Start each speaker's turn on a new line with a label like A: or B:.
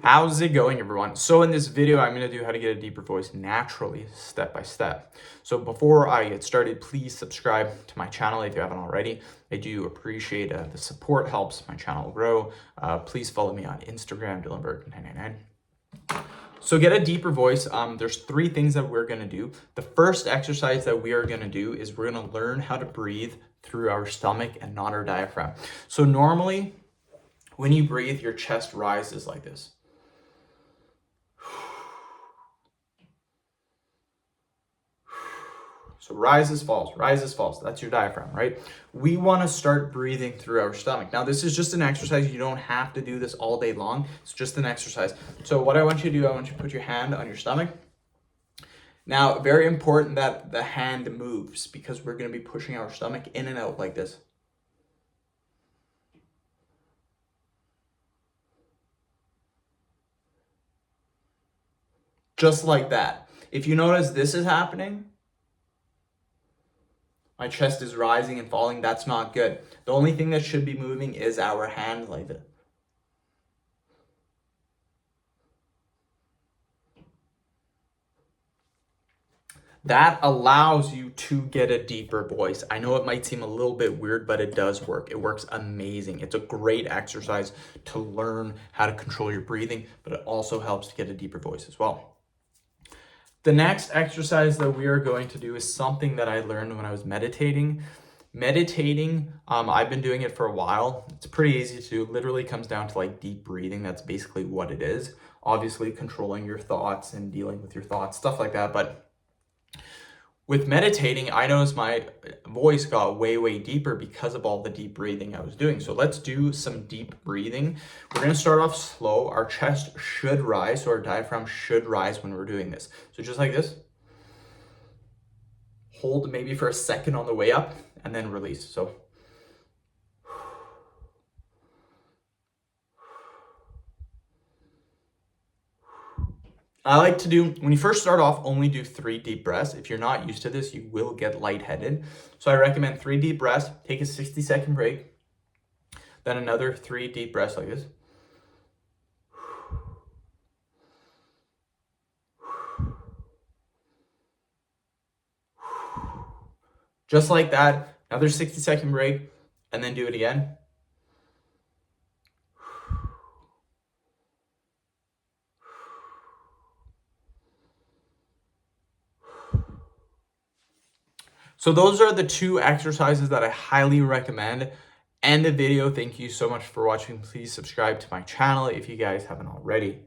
A: How's it going, everyone? So in this video, I'm going to do how to get a deeper voice naturally, step by step. So before I get started, please subscribe to my channel if you haven't already. I do appreciate the support, helps my channel grow. Please follow me on Instagram, Dylanberg999. So get a deeper voice. There's three things that we're going to do. The first exercise that we are going to do is we're going to learn how to breathe through our stomach and not our diaphragm. So normally when you breathe, your chest rises like this. So rises, falls, rises, falls. That's your diaphragm, right? We want to start breathing through our stomach. Now, this is just an exercise. You don't have to do this all day long. It's just an exercise. So what I want you to do, I want you to put your hand on your stomach. Now, very important that the hand moves because we're going to be pushing our stomach in and out like this. Just like that. If you notice this is happening, my chest is rising and falling. That's not good. The only thing that should be moving is our hand like this. That allows you to get a deeper voice. I know it might seem a little bit weird, but it does work. It works amazing. It's a great exercise to learn how to control your breathing, but it also helps to get a deeper voice as well. The next exercise that we are going to do is something that I learned when I was meditating. I've been doing it for a while. It's pretty easy to do. It literally comes down to like deep breathing. That's basically what it is. Obviously controlling your thoughts and dealing with your thoughts, stuff like that. But with meditating, I noticed my voice got way deeper because of all the deep breathing I was doing. So let's do some deep breathing. We're going to start off slow. Our chest should rise, so our diaphragm should rise when we're doing this. So just like this. Hold maybe for a second on the way up and then release. So I like to do, when you first start off, only do 3 deep breaths. If you're not used to this, you will get lightheaded. So I recommend 3 deep breaths, take a 60-second break, then another 3 deep breaths like this. Just like that, another 60-second break, and then do it again. So those are the 2 exercises that I highly recommend. End the video. Thank you so much for watching. Please subscribe to my channel if you guys haven't already.